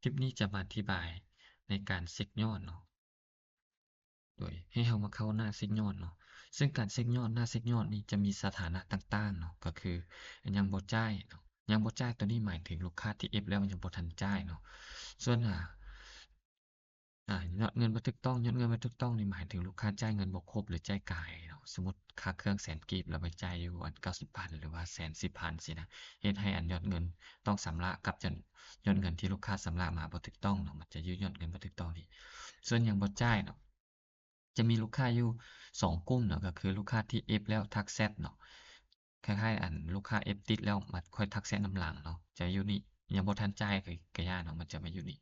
คลิปนี้จะมาอธิบายในการเช็กยอดเนาะโดยให้เรามาเข้าหน้าเช็กยอดเนาะซึ่งการเช็กยอดหน้าเช็กยอดนี้จะมีสถานะต่างๆเนาะก็คือยังบ่จ่ายเนาะยังบ่จ่ายตัวนี้หมายถึงลูกค้าที่เอฟแล้วยังบ่ทันจ่ายเนาะส่วนยอดเงินบ่ถูกต้องยอดเงินบ่ถูกต้องนี่หมายถึงลูกค้าจ่ายเงินบ่ครบหรือจ่ายก่ายเนาะสมมุติค่าเครื่องแสนกีบแล้วไปจ่ายอยู่อัน90,000หรือว่า110,000สินะเฮ็ดให้อันยอดเงินต้องชำระกับยอดเงินที่ลูกค้าชำระมาบ่ถูกต้องเนาะมันจะอยู่ยอดเงินบ่ถูกต้องนี่ส่วนยังบ่จ่ายเนาะจะมีลูกค้าอยู่2กลุ่มเนาะก็คือลูกค้าที่เอฟแล้วทักแชตเนาะคล้ายๆอันลูกค้าเอฟติดแล้วมาค่อยทักแชตนำหลังเนาะจะอยู่นี่ยังบ่ทันจ่ายก็ย้านเนาะมันจะมาอยู่นี่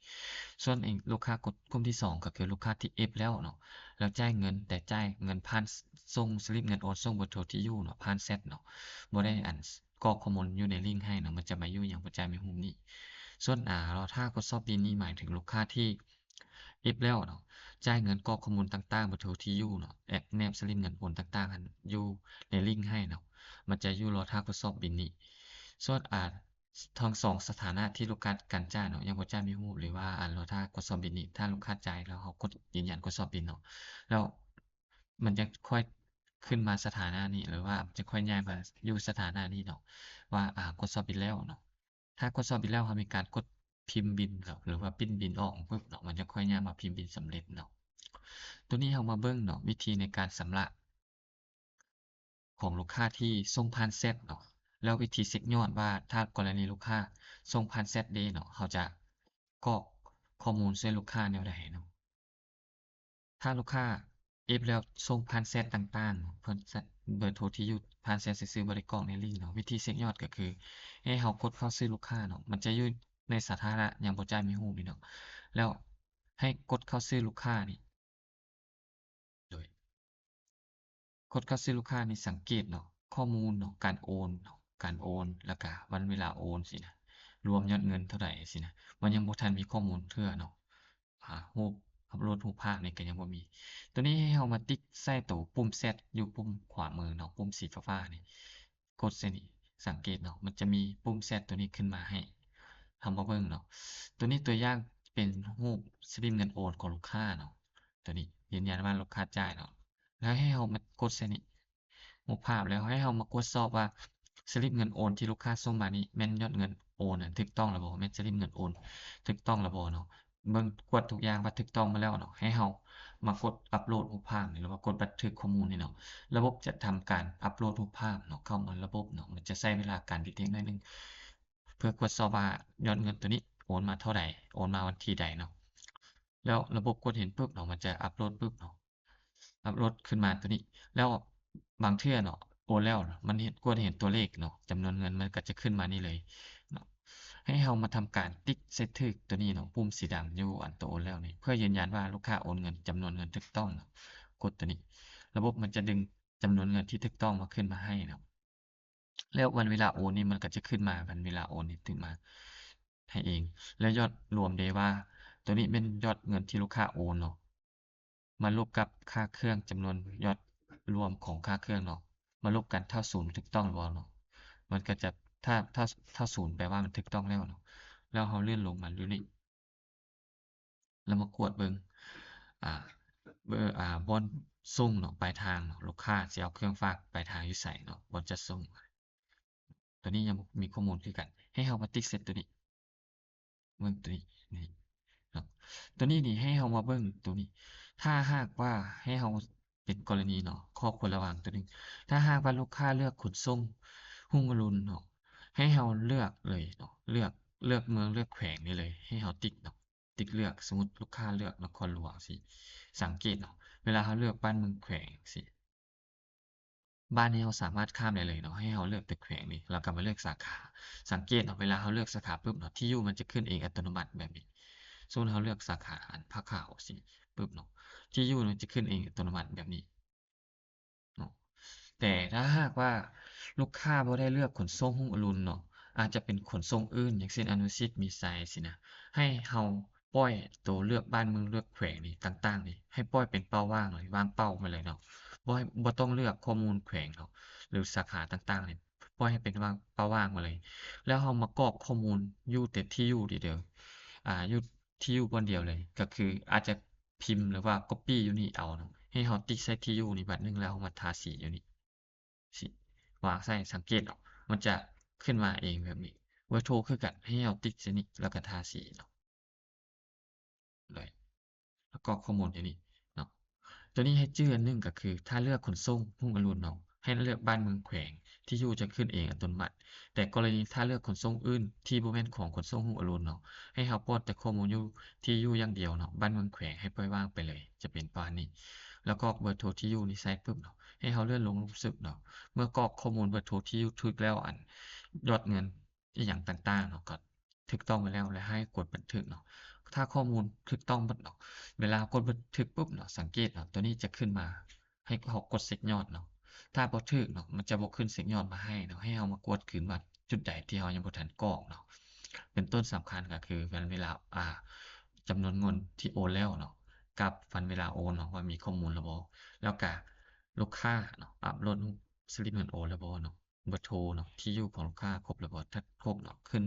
ส่วนลูกค้ากลุ่มที่2ก็คือลูกค้าที่เอฟแล้วเนาะแล้วจ่ายเงินแต่จ่ายเงินผ่านส่งสลิปเงินโอนส่งเบอร์โทรที่อยู่เนาะผ่านแชตเนาะบ่ได้กรอกข้อมูลอยู่ในลิงก์ให้เนาะมันจะมาอยู่หยังบ่จ่ายไม่ฮู้นี้ส่วนรอท่ากดสอบบิลนี้หมายถึงลูกค้าที่เอฟแล้วเนาะจ่ายเงินกรอกข้อมูลต่างๆเบอร์โทรที่อยู่เนาะแนบสลิปเงินโอนต่างๆหั้นอยู่ในลิงก์ให้เนาะมันจะอยู่รอท่ากดสอบบิลนี้ส่วนทั้ง2สถานะที่ลูกค้าการจ่ายเนาะยังบ่จ่ายไม่ฮู้หรือว่ารอท่ากดสอบบิลนี้ถ้าลูกค้าจ่ายแล้วเขากดยืนยันกดสอบบิลเนาะแล้วมันจะค่อยขึ้นมาสถานะนี้หรือว่าจะค่อยย้ายมาอยู่สถานะนี้เนาะว่ากดสอบบิลแล้วเนาะถ้ากดสอบบิลแล้วเขามีการกดพิมพ์บิลครับหรือว่าพรินต์บิลออกปึ๊บเนาะมันจะค่อยย้ายมาพิมพ์บิลสำเร็จเนาะตัวนี้เรามาเบิ่งเนาะวิธีในการชำระของลูกค้าที่ส่งผ่านแชตเนาะแล้ววิธีเช็กยอดว่าถ้ากรณีลูกค้าส่งผ่านแชตเดะเนาะเขาจะกรอกข้อมูลใส่ลูกค้าแนวใดเนาะถ้าลูกค้าเอฟแล้วส่งผ่านแชตต่างๆเพิ่นเบอร์โทรที่อยู่ผ่านแชตซื่อๆบ่ได้กรอกในลิงก์เนาะวิธีเช็กยอดก็คือให้เรากดเข้าชื่อลูกค้าเนาะมันจะอยู่ในสถานะยังบ่จ่ายไม่ฮู้นี่เนาะแล้วให้กดเข้าชื่อลูกค้านี่โดย กดเข้าชื่อลูกค้านี่สังเกตเนาะข้อมูลเนาะการโอนเนาะการโอนแล้วก็วันเวลาโอนสินะรวมยอดเงินเท่าใดสินะมันยังบ่ทันมีข้อมูลเทื่อเนาะรูปอัปโหลดรูปภาพนี่ก็ยังบ่มีตัวนี้ให้เรามาติ๊กใส่ตัวปุ่ม Z อยู่ปุ่มขวามือเนาะปุ่มสีฟ้าๆนี่กดใส่นี่สังเกตเนาะมันจะมีปุ่ม Z ตัวนี้ขึ้นมาให้เรามาเบิ่งเนาะตัวนี้ตัวอย่างเป็นรูปสลิปเงินโอนของลูกค้าเนาะตัวนี้ยืนยันว่าลูกค้าจ่ายเนาะ แล้วให้เรามากดใส่นี่รูปภาพแล้วให้เรามากดสอบว่าสลิปเงินโอนที่ลูกค้าส่งมานี่แม่นยอดเงินโอนถูกต้องแล้วบ่แม่นสลิปเงินโอนถูกต้องแล้วบ่เนาะเบิ่งกวดทุกอย่างว่าถูกต้องมาแล้วเนาะให้เรามากดอัปโหลดรูปภาพนี่หรือว่ากดบันทึกข้อมูลนี่เนาะระบบจะทำการอัปโหลดรูปภาพเนาะเข้ามาระบบเนาะมันจะใช้เวลาการ detect หน่อยหนึ่งเพื่อกดสอบว่ายอดเงินตัวนี้โอนมาเท่าใดโอนมาวันที่ใดเนาะแล้วระบบกดเห็นปึ๊บเนาะมันจะอัปโหลดปึ๊บเนาะ อัปโหลดขึ้นมาตัวนี้แล้วบางเทื่อเนาะโอนแล้วมันกว่าจะเห็นตัวเลขเนาะจำนวนเงินมันก็จะขึ้นมานี่เลยเนาะให้เรามาทำการติ๊กใส่ทึกตัวนี้เนาะปุ่มสีดำอยู่อันตัวโอนแล้วนี่เพื่อยืนยันว่าลูกค้าโอนเงินจำนวนเงินถูกต้องเนาะกดตัวนี้ระบบมันจะดึงจำนวนเงินที่ถูกต้องมาขึ้นมาให้เนาะแล้ววันเวลาโอนนี่มันก็จะขึ้นมาวันเวลาโอนนี่ขึ้นมาให้เองแล้วยอดรวมเดะว่าตัวนี้เป็นยอดเงินที่ลูกค้าโอนเนาะ มาลบกับค่าเครื่องจำนวนยอดรวมของค่าเครื่องเนาะมาลบกันเท่าศูนย์ถูกต้องบ่เนาะมันก็จะถ้าศูนย์แปลว่ามันถูกต้องแล้วเนาะแล้วเราเลื่อนลงมาอยู่นี่แล้วมากวดเบิ่งอ่าเบอร์บ่อนส่งเนาะปลายทางเนาะลูกค้าสิเอาเครื่องฝากปลายทางอยู่ไสเนาะบ่อนจัดส่งตัวนี้ยังบ่มีข้อมูลคือกันให้เรามาติ๊กเสร็จตัวนี้เบิ่งตัวนี้นี่เนาะตัวนี้นี่ให้เรามาเบิ่งตัวนี้ ถ้าหากว่าให้เราเป็นกรณีเนาะข้อควรระวังตัวหนึ่งถ้าหากว่าลูกค้าเลือกขนส่งรุ่งอรุณเนาะให้เราเลือกเลยเนาะเลือกเมืองเลือกแขวงนี่เลยให้เราติ๊กเนาะติ๊กเลือกสมมุติลูกค้าเลือกนครหลวงสิสังเกตเนาะเวลาเราเลือกบ้านเมืองแขวงสิบ้านนี้เราสามารถข้ามได้เลยเนาะให้เราเลือกแต่แขวงนี่แล้วก็มาเลือกสาขาสังเกตเนาะเวลาเราเลือกสาขาปุ๊บเนาะที่อยู่มันจะขึ้นเองอัตโนมัติแบบนี้สมมุติเราเลือกสาขาอันผ้าขาวสิปุ๊บเนาะ ที่อยู่มันจะขึ้นเองอัตโนมัติแบบนี้เนาะแต่ถ้าหากว่าลูกค้าบ่ได้เลือกขนส่งรุ่งอรุณเนาะอาจจะเป็นขนส่งอื่นอย่างเช่นอนุชิตมีชัยสินะให้เราปล่อยตัวเลือกบ้านเมืองเลือกแขวงนี่ต่างๆนี่ให้ปล่อยเป็นเป้าว่างเลยวางเป้ามาเลยเนาะบ่ต้องเลือกข้อมูลแขวงเนาะหรือสาขาต่างๆนี่ปล่อยให้เป็นว่างเป้าว่างมาเลยแล้วเรามากรอกข้อมูลอยู่แต่ที่อยู่ทีเดียว อยู่ที่อยู่บ่อนเดียวเลย ก็คืออาจจะพิมพ์หรือว่า copy อยู่นี่เอาเนาะให้เราติ๊กใส่ที่อยู่นี่บัดหนึ่งแล้วเรามาทาสีอยู่นี่สิวางใส่สังเกตเอามันจะขึ้นมาเองแบบนี้เบอร์โทรคือกันให้เราติ๊กใส่นี่แล้วก็ทาสีเนาะเลยแล้วก็ข้อมูลอยู่นี่เนาะตัวนี้ให้ชื่ออันหนึ่งก็คือถ้าเลือกขนส่งรุ่งอรุณเนาะให้เลือกบ้านเมืองแขวงที่อยู่จะขึ้นเองอัตโนมัติแต่กรณีถ้าเลือกขนส่งอื่นที่บ่แม่นของขนส่งรุ่งอรุณเนาะให้เราป้อนแต่ข้อมูลอยู่ที่อยู่อย่างเดียวเนาะบ้านเมืองแขวงให้ปล่อยว่างไปเลยจะเป็นประมาณนี้แล้วก็เบอร์โทรที่อยู่นี่ใส่ปึ๊บเนาะให้เราเลื่อนลงรู้สึกเนาะเมื่อกรอกข้อมูลเบอร์โทรที่อยู่ถูกแล้วยอดเงินอิหยังต่างๆเนาะก็ถูกต้องไปแล้วและให้กดบันทึกเนาะถ้าข้อมูลถูกต้องเบิดเนาะ เวลากดบันทึกปุ๊บเนาะสังเกตเนาะตัวนี้จะขึ้นมาให้เรากดเช็กยอดเนาะถ้าบ่ถูกเนาะมันจะบ่ขึ้นเช็กยอดมาให้เนาะให้เรามากดคืนว่าจุดใดที่เรายังบ่ทันกรอกเนาะเป็นต้นสำคัญก็คือวันเวลาจำนวนเงินที่โอนแล้วเนาะกับวันเวลาโอนเนาะว่ามีข้อมูลแล้วบ่แล้วก็ลูกค้าเนาะอัปโหลดสลิปเงินโอนแล้วบ่เนาะเบอร์โทรเนาะที่อยู่ของลูกค้าครบแล้วบ่ถ้าครบเนาะขึ้น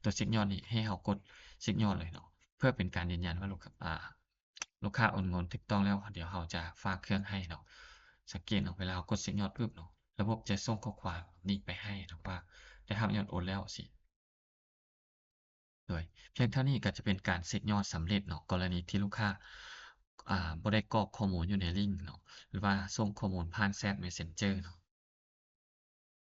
ตัวเช็กยอดนี่ให้เรากดเช็กยอดเลยเนาะเพื่อเป็นการยืนยันว่าลูกค้าโอนเงินถูกต้องแล้วเดี๋ยวเราจะฝากเครื่องให้เนาะสังเกตเนาะเวลาเรากดเช็กยอดปึ๊บเนาะระบบจะส่งข้อความนี้ไปให้เนาะว่าได้รับยอดโอนแล้วสิโดยเพียงเท่านี้ก็จะเป็นการเช็กยอดสำเร็จเนาะกรณีที่ลูกค้าบ่ได้กรอกข้อมูลอยู่ในลิงก์เนาะหรือว่าส่งข้อมูลผ่านแชต Messenger เนาะ